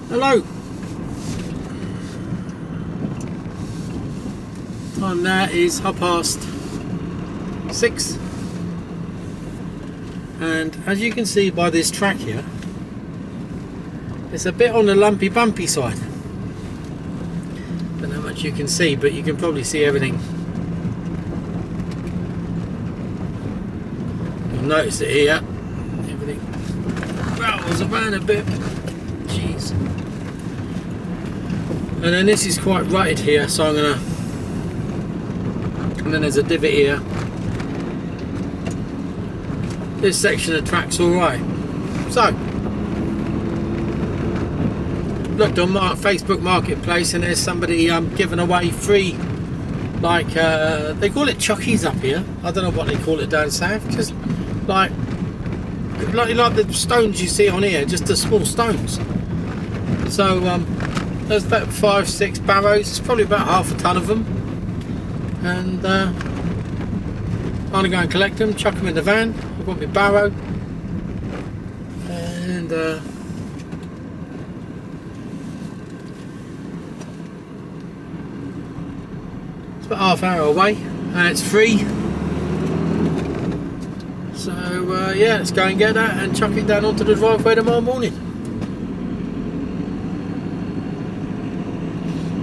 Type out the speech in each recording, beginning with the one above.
Hello. Time now is 6:30, and as you can see by this track here, it's a bit on the lumpy bumpy side. Don't know how much you can see, but you can probably see everything. You'll notice it here. Everything rattles around a bit. Jeez. And then this is quite rutted here, so I'm gonna. And then there's a divot here. This section of track's alright. So, looked on my Facebook Marketplace, and there's somebody giving away free, like they call it chuckies up here. I don't know what they call it down south. Just like the stones you see on here, just the small stones. So there's about 5-6 barrows. It's probably about half a ton of them, and I'm gonna go and collect them, chuck them in the van. I've got my barrow, and it's about half hour away, and it's free. So yeah, let's go and get that and chuck it down onto the driveway tomorrow morning.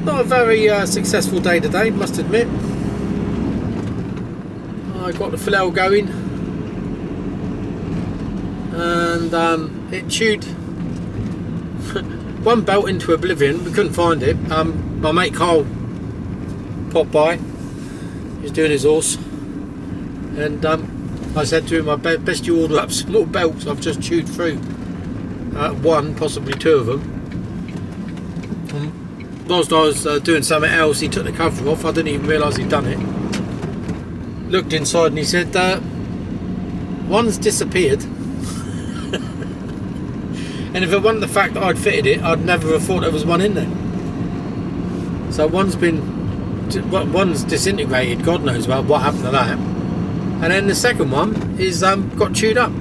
Not a very successful day today, must admit. I got the flail going, and it chewed one belt into oblivion. We couldn't find it. My mate Carl popped by. He's doing his horse, and I said to him, "I best you order up some more belts. I've just chewed through one, possibly two of them." Whilst I was doing something else, he took the cover off. I didn't even realise he'd done it. Looked inside and he said, one's disappeared. And if it wasn't the fact that I'd fitted it, I'd never have thought there was one in there. So one's disintegrated. God knows what happened to that. And then the second one is got chewed up.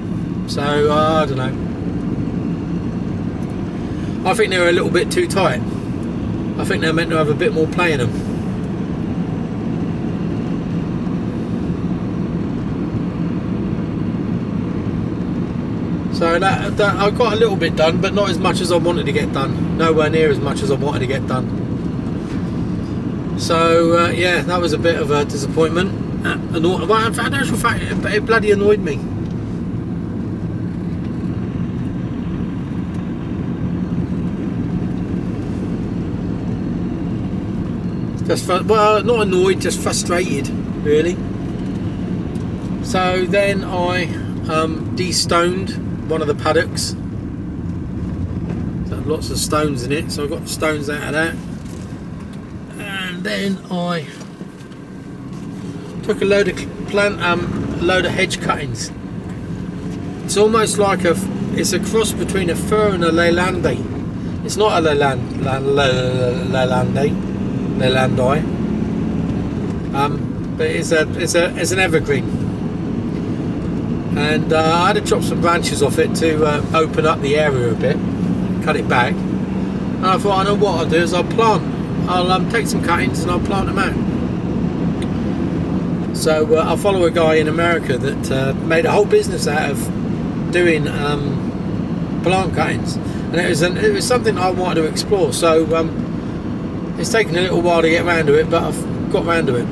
So I don't know. I think they were a little bit too tight. I think they're meant to have a bit more play in them. So that I got a little bit done, but not as much as I wanted to get done. Nowhere near as much as I wanted to get done. So yeah, that was a bit of a disappointment. Well, in actual fact, it bloody annoyed me. Well, not annoyed, just frustrated, really. So then I de-stoned one of the paddocks. So lots of stones in it, so I got the stones out of that. And then I took a load of hedge cuttings. It's almost like it's a cross between a fir and a leylandi. It's not a leylandi, but it's an evergreen, and I had to chop some branches off it to open up the area a bit, cut it back. And I thought, I know what I'll do is I'll take some cuttings and I'll plant them out. So I follow a guy in America that made a whole business out of doing plant cuttings, and it was something I wanted to explore. So it's taken a little while to get round to it, but I've got round to it.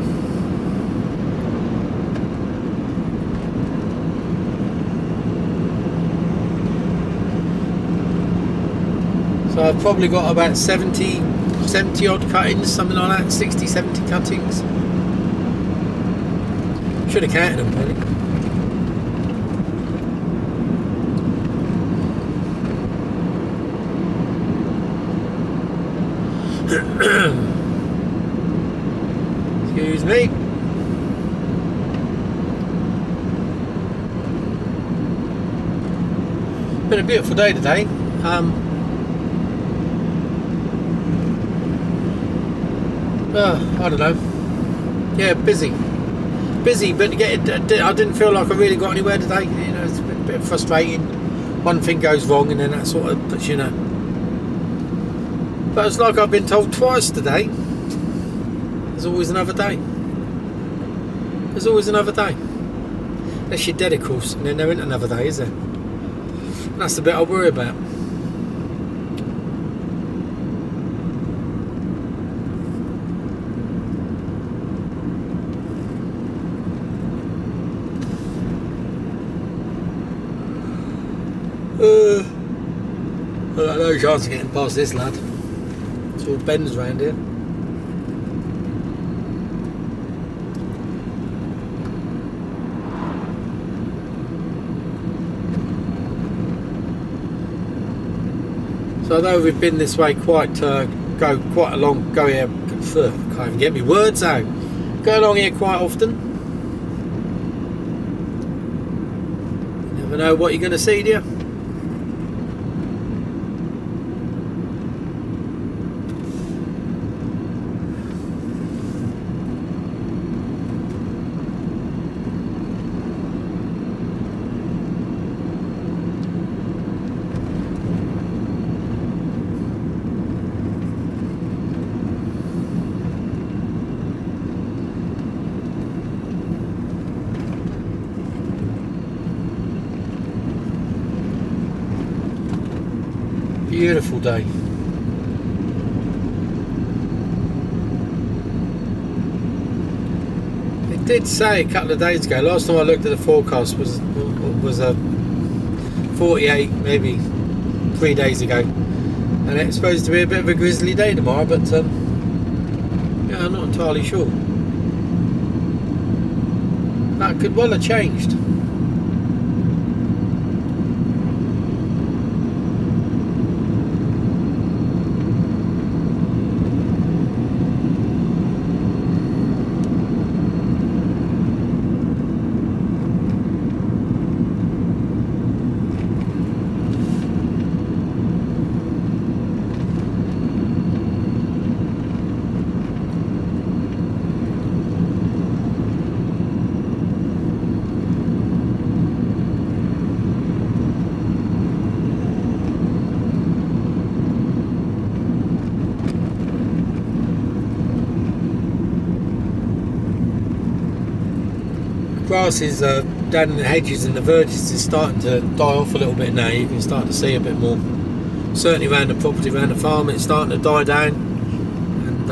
So So I've probably got about 70 odd cuttings, something like that, 60, 70 cuttings. Should have counted them really. Excuse me. Been a beautiful day today. I don't know. Yeah, busy, but I didn't feel like I really got anywhere today. You know, it's a bit frustrating. One thing goes wrong, and then that sort of puts you in a. But it's like I've been told twice today. There's always another day. There's always another day. Unless you're dead, of course, and then there ain't another day, is there? And that's the bit I worry about. I've got no chance of getting past this lad. It's all bends round here. So I know we've been this way go quite a long, go here, can't even get me words out. Go along here quite often. You never know what you're going to see, do you? Beautiful day. It did say a couple of days ago, last time I looked at the forecast was a 48, maybe 3 days ago, and it's supposed to be a bit of a grizzly day tomorrow, but yeah, I'm not entirely sure. That could well have changed. Grass is down in the hedges and the verges is starting to die off a little bit now. You can start to see a bit more. Certainly around the property, around the farm, it's starting to die down. And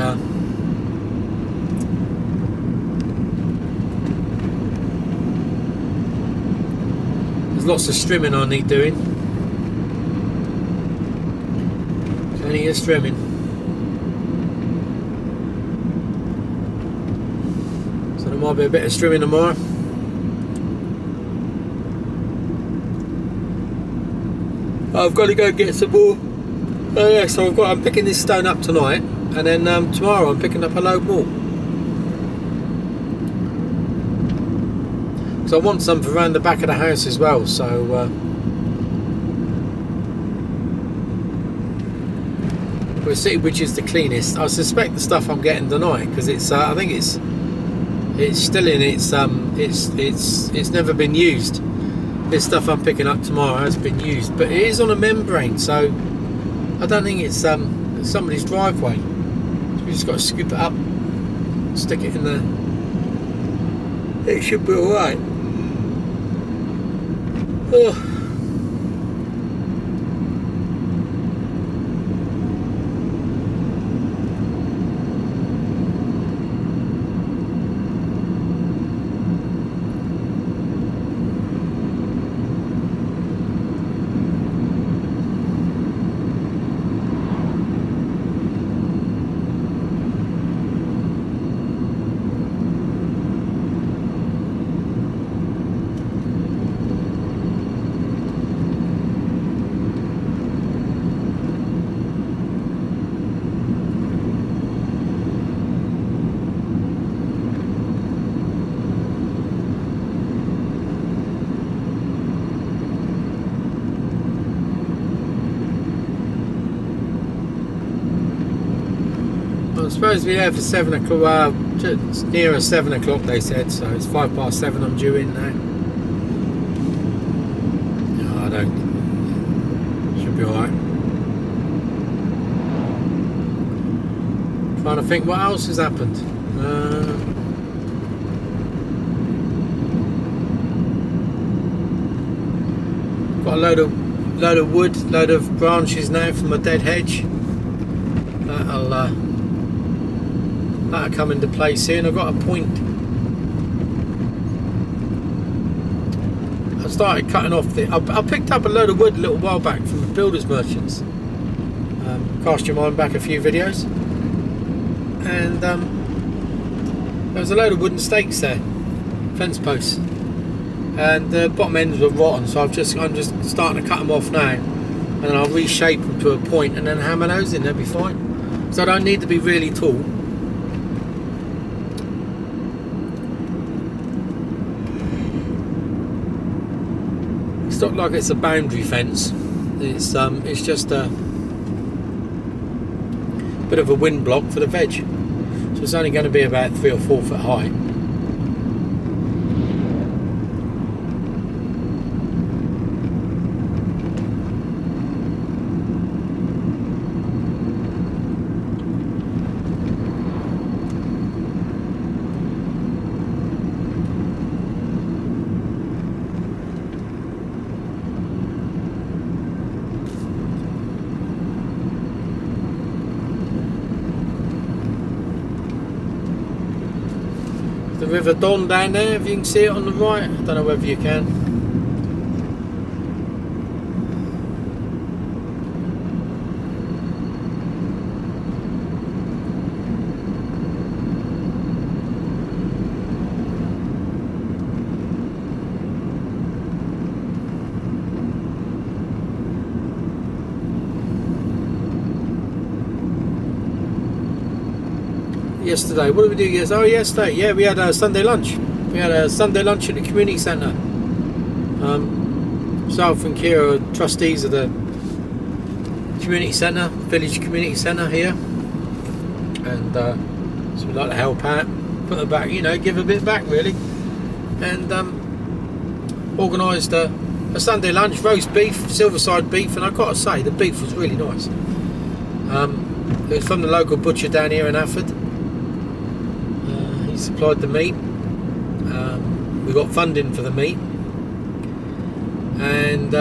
there's lots of strimming I need doing. Plenty of strimming. So there might be a bit of strimming tomorrow. I've got to go get some more. Oh yeah, so I'm picking this stone up tonight, and then tomorrow I'm picking up a load more. So I want some for around the back of the house as well. So we'll see which is the cleanest. I suspect the stuff I'm getting tonight, because it's I think it's still in it's never been used. This stuff I'm picking up tomorrow has been used, but it is on a membrane, so I don't think it's somebody's driveway. So we just got to scoop it up, stick it in there. It should be alright. Oh. I'm supposed to be there for 7 o'clock, just nearer 7 o'clock they said, so it's 7:05 I'm due in now. No, I don't. Should be alright. Trying to think what else has happened. Got a load of wood, load of branches now from a dead hedge. That'll come into play soon. I've got a point. I started cutting off I picked up a load of wood a little while back from the builders merchants. Cast your mind back a few videos, and there was a load of wooden stakes there, fence posts, and the bottom ends were rotten. So I'm just starting to cut them off now, and then I'll reshape them to a point and then hammer those in. They'll be fine. So I don't need to be really tall. It's not like it's a boundary fence. It's just a bit of a wind block for the veg. So it's only going to be about 3 or 4 foot high. The River Don down there, if you can see it on the right. I don't know whether you can. Yesterday, what did we do yesterday? Oh, yesterday, yeah, we had a Sunday lunch. We had a Sunday lunch at the community centre. Myself and Kira are trustees of the community centre, village community centre here, and so we'd like to help out, put it back, give a bit back really, and organised a Sunday lunch, roast beef, silverside beef, and I've got to say the beef was really nice. It was from the local butcher down here in Afford. Supplied the meat. We got funding for the meat, and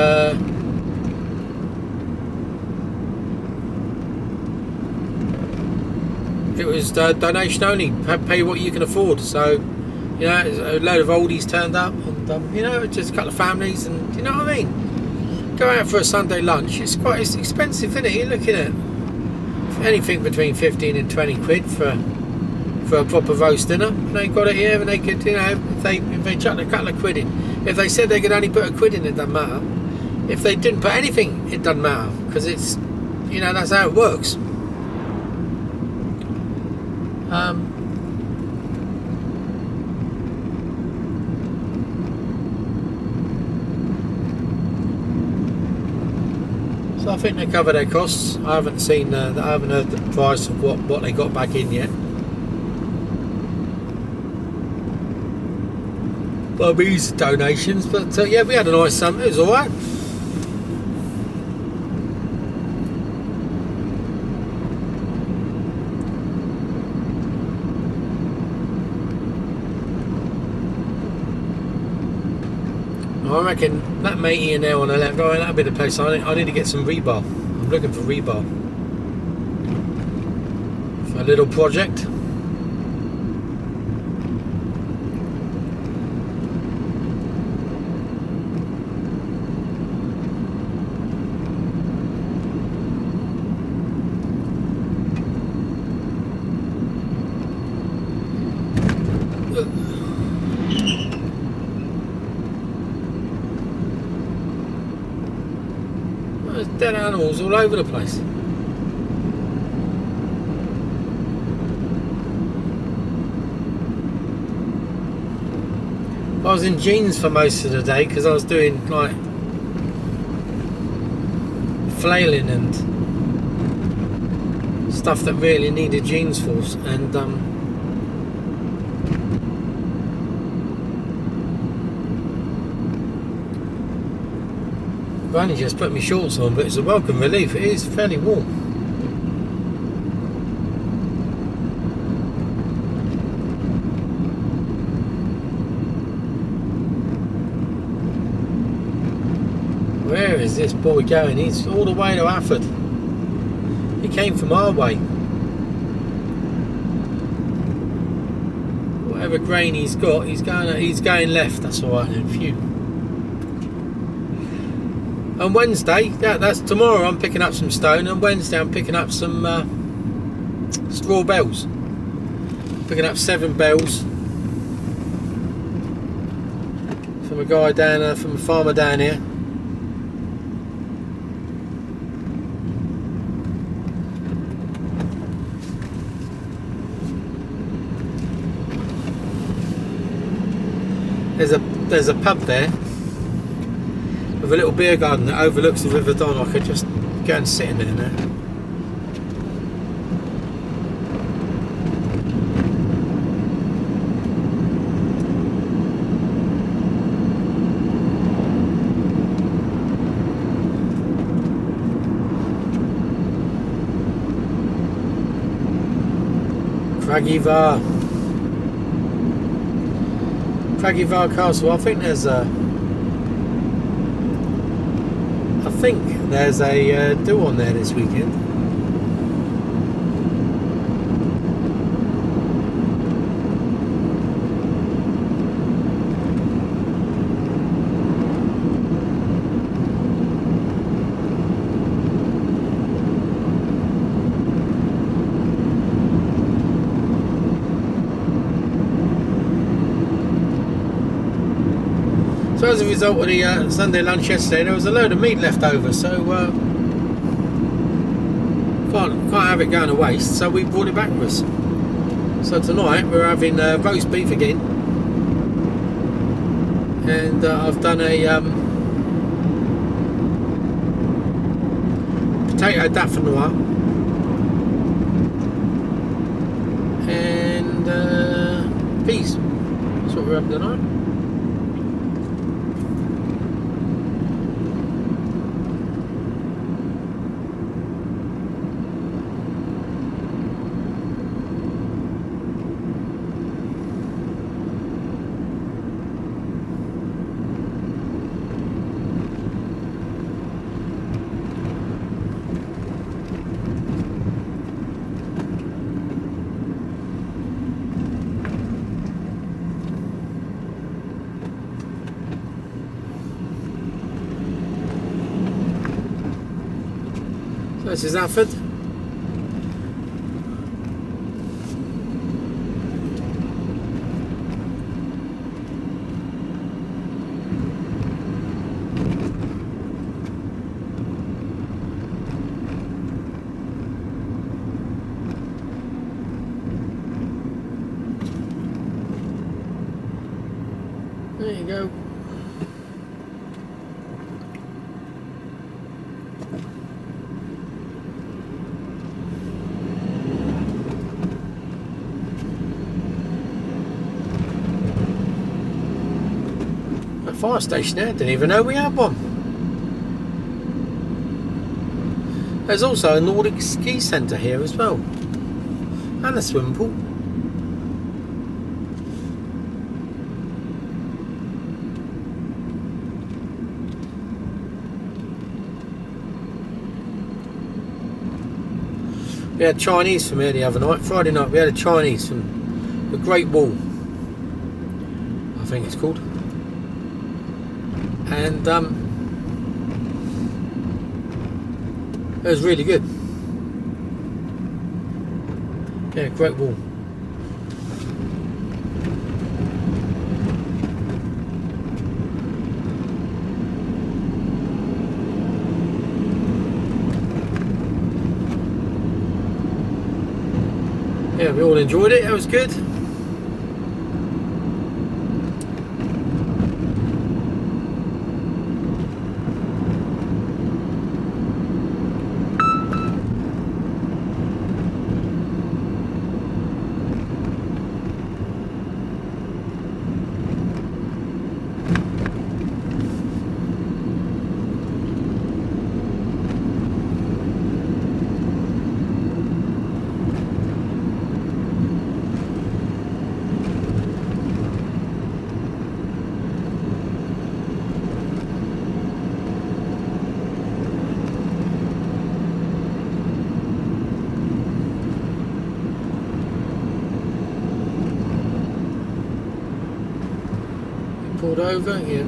it was donation only. Pay what you can afford. So a load of oldies turned up, and just a couple of families, and you know what I mean. Go out for a Sunday lunch. It's expensive, isn't it? You're looking at anything between 15 and 20 quid for a proper roast dinner. They got it here, and they could, if they chucked a couple of quid in. If they said they could only put a quid in, it doesn't matter. If they didn't put anything, it doesn't matter, because it's, that's how it works. So I think they cover their costs. I haven't seen, I haven't heard the price of what they got back in yet. Well, we used donations, but yeah, we had a nice summer. It was all right. I reckon that matey in there on the left, right, that'll be the place. I need to get some rebar. I'm looking for rebar for a little project. There's dead animals all over the place. I was in jeans for most of the day because I was doing like flailing and stuff that really needed jeans for, and I've only just put my shorts on, but it's a welcome relief. It is fairly warm. Where is this boy going? He's all the way to Afford. He came from our way. Whatever grain he's got, he's going left. That's all right then. Phew. On Wednesday, that's tomorrow, I'm picking up some stone. On Wednesday, I'm picking up some straw bales. Picking up 7 bales from a guy down, from a farmer down here. There's a pub there with a little beer garden that overlooks the River Don. I could just go and sit in there now. Craggyvar Castle. I think there's a do on there this weekend. So as a result of the Sunday lunch yesterday, there was a load of meat left over, so can't have it going to waste, so we brought it back with us. So tonight we're having roast beef again, and I've done a potato dauphinoise and peas. That's what we're having tonight. This is Afford. There you go. Fire station there, didn't even know we had one. There's also a Nordic ski centre here as well, and a swimming pool. We had Chinese from here the other night. Friday night we had a Chinese from the Great Wall, I think it's called. And it was really good. Yeah, Great Wall. Yeah, we all enjoyed it. It was good. pulled over, yeah.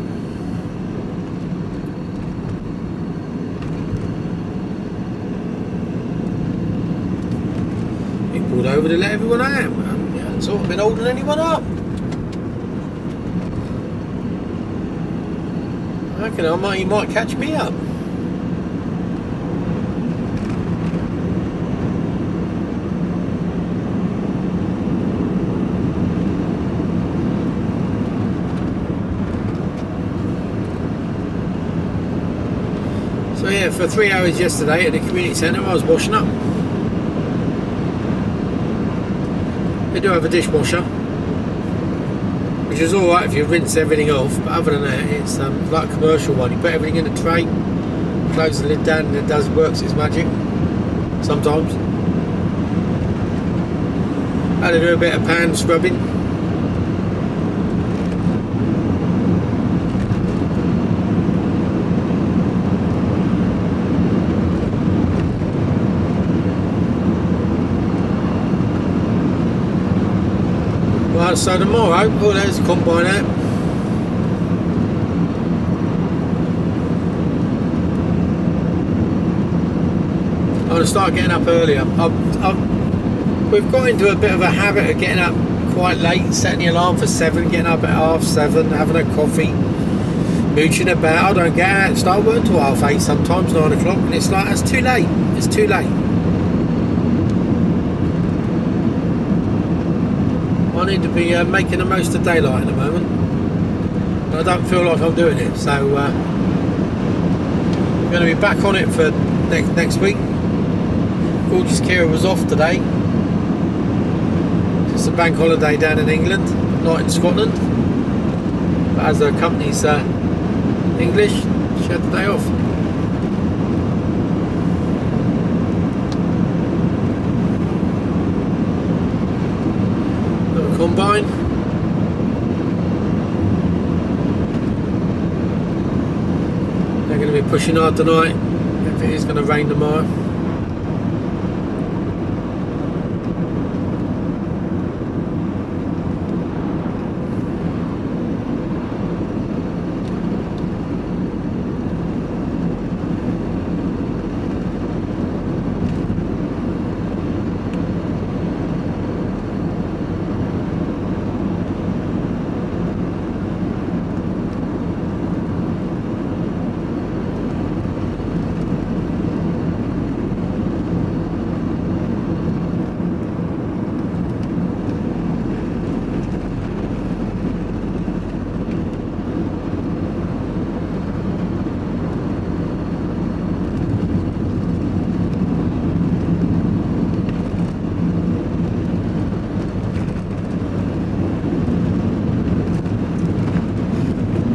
He pulled over to let everyone out. He hadn't sort of been holding anyone up. I reckon he might catch me up. So yeah, for 3 hours yesterday at the community centre I was washing up. They do have a dishwasher, which is alright if you rinse everything off, but other than that it's like a commercial one. You put everything in a tray, close the lid down and it works its magic sometimes. I had to do a bit of pan scrubbing. Right, so tomorrow, oh there's a combine out. I'm going to start getting up earlier. We've got into a bit of a habit of getting up quite late, setting the alarm for 7, getting up at 7:30, having a coffee, mooching about. I don't get out, start work till 8:30 sometimes, 9 o'clock, and it's like, that's too late, it's too late. I need to be making the most of daylight at the moment. I don't feel like I'm doing it, so I'm going to be back on it for next week. Gorgeous Kira was off today. It's a bank holiday down in England, not in Scotland. But as her company's English, she had the day off. Combine. They're going to be pushing hard tonight if it is going to rain tomorrow.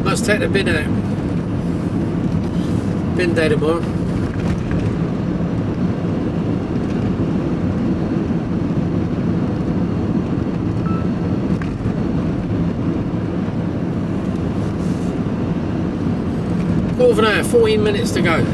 Let's take the bin out. Bin day tomorrow. Quarter of an hour, 14 minutes to go.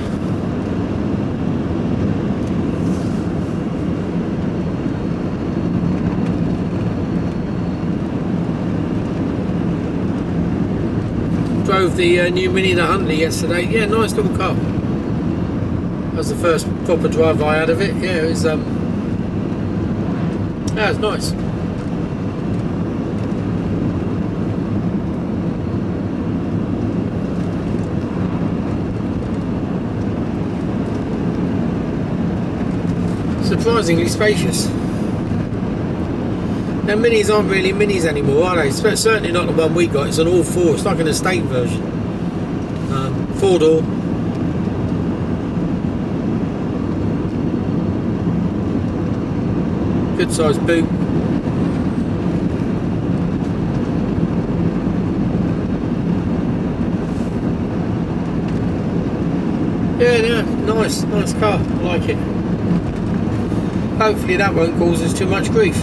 Drove the new Mini the Huntley yesterday. Yeah, nice little car. That was the first proper drive I had of it. Yeah, it was yeah, it was nice. Surprisingly spacious. Now Minis aren't really Minis anymore, are they? Certainly not the one we got. It's an all-4. It's like an estate version. 4-door. Good sized boot. Yeah, nice car. I like it. Hopefully that won't cause us too much grief.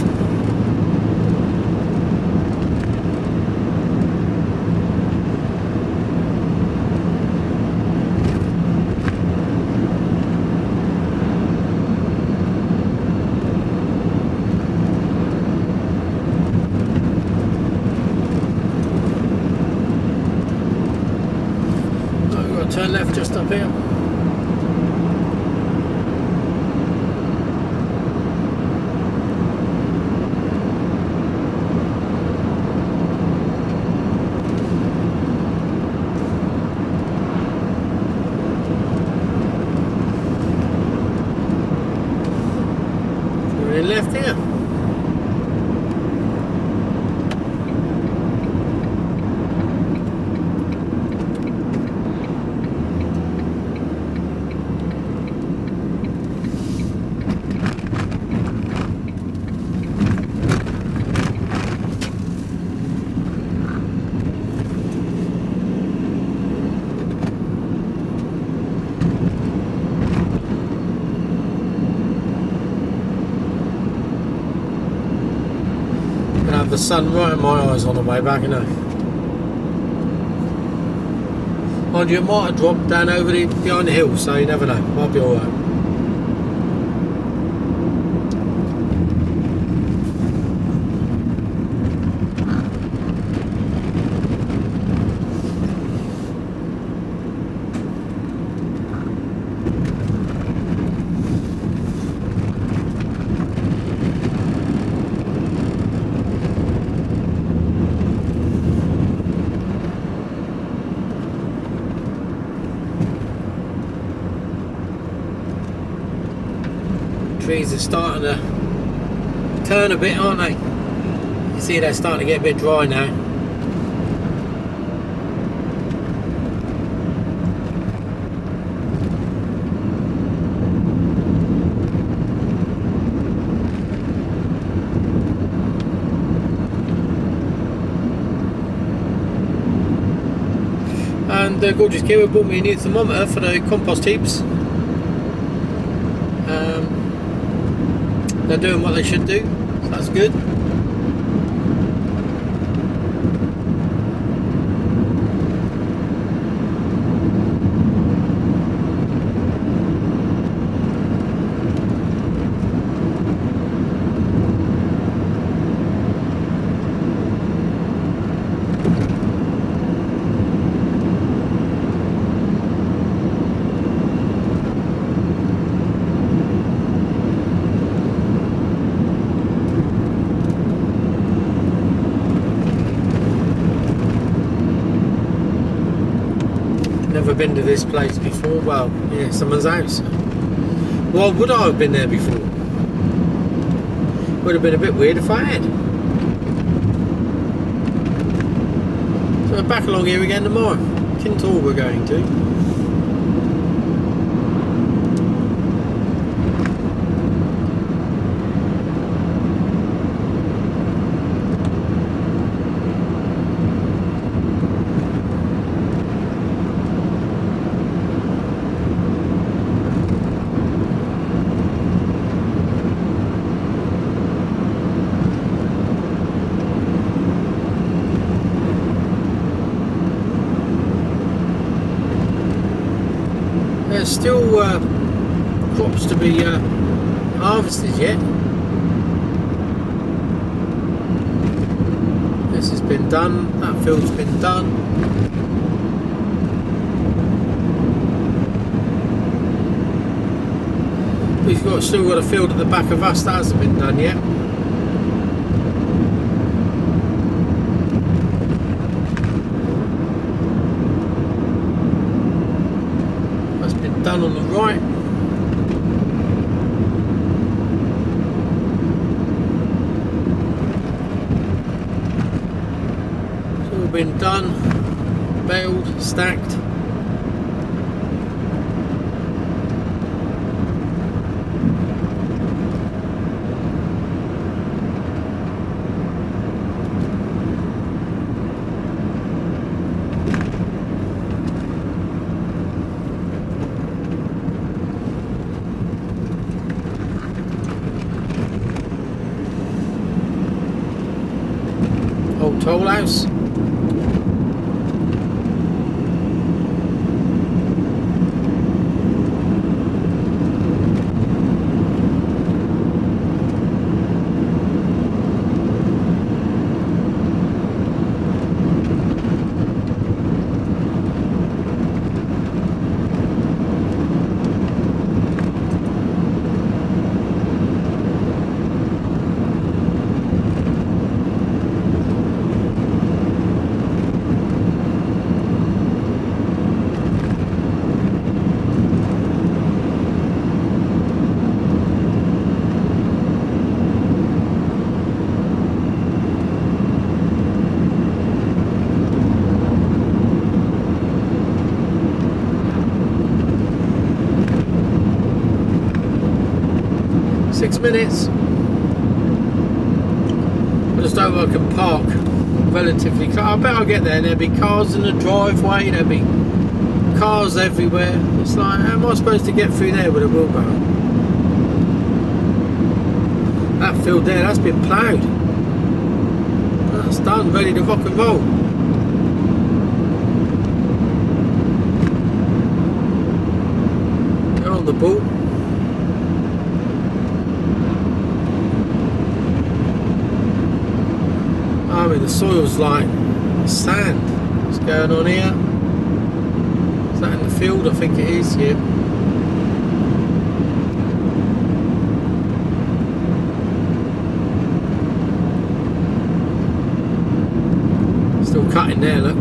turn left just up here. We're in left here. The sun right in my eyes on the way back, you know. Mind you, it might have dropped down over behind the hill, so you never know. Might be alright. Trees are starting to turn a bit, aren't they? You see they're starting to get a bit dry now. And gorgeous Kiwi bought me a new thermometer for the compost heaps. They're doing what they should do, so that's good. Never been to this place before. Well, yeah, someone's house. Why would I have been there before? Would have been a bit weird if I had. So we're back along here again tomorrow. Kintall we're going to. There's still crops to be harvested yet. This has been done, that field's been done. We've still got a field at the back of us that hasn't been done yet. Done on the right. It's all been done, baled, stacked. Old toll house. 6 minutes. I just hope I can park relatively close. I bet I'll get there and there'll be cars in the driveway, there'll be cars everywhere. It's like, how am I supposed to get through there with a wheelbarrow? That field there, that's been ploughed. That's done, ready to rock and roll. They're on the ball. I mean, the soil's like sand. What's going on here? Is that in the field? I think it is, yeah. Still cutting there, look.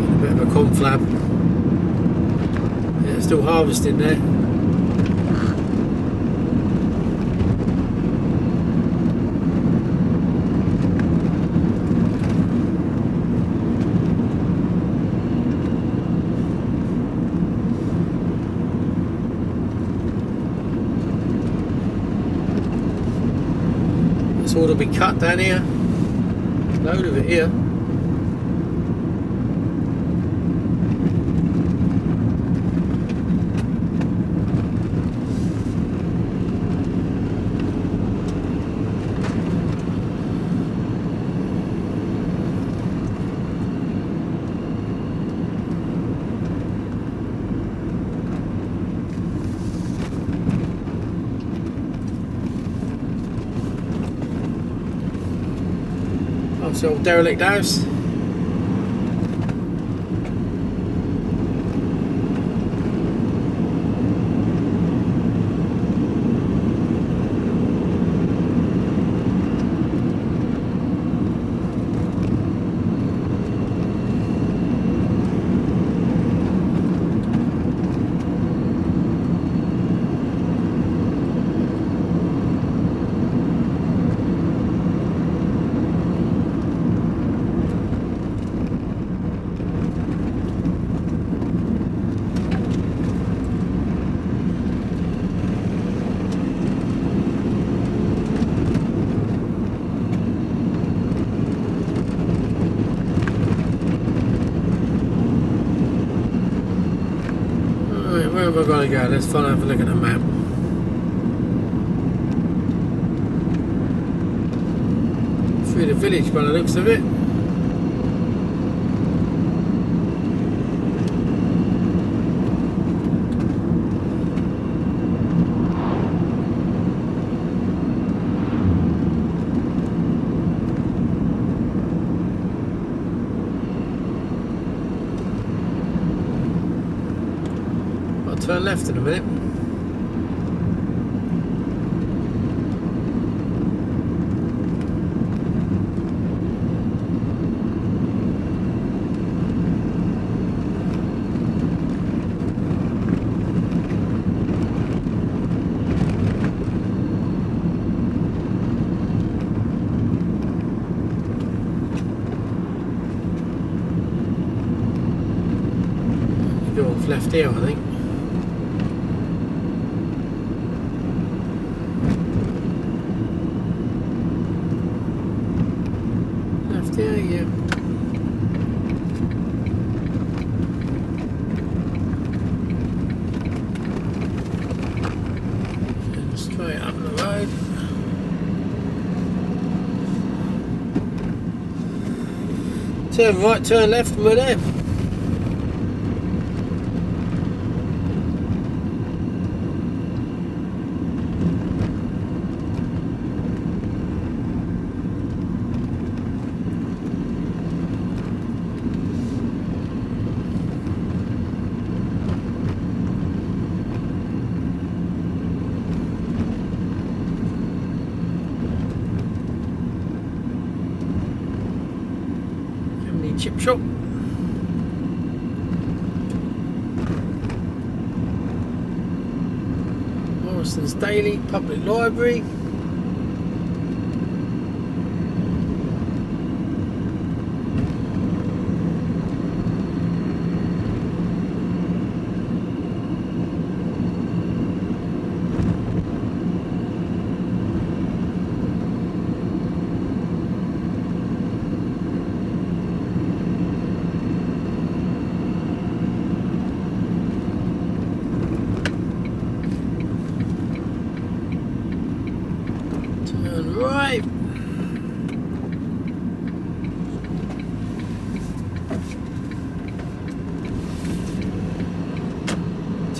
A bit of a conflab. Yeah, still harvesting there. All to be cut down here. Load of it here. It's the old derelict house. Where have I got to go? Let's have a look at the map. Through the village by the looks of it. Turn left in a minute. Go off left here, I think. Yeah. And straight up the road. Turn right, turn left, and we're there. Chip shop. Morrison's Daily Public Library.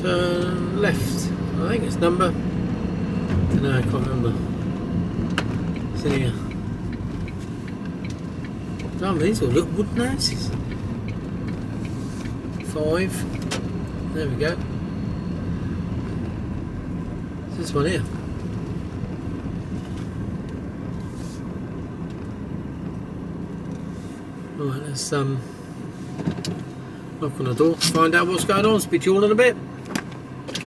Turn left. I think it's number. Don't know, I can't remember. It's in here. Damn, these all look wooden houses. 5. There we go. It's this one here. Right, let's knock on the door, find out what's going on. Speak to you all in a bit.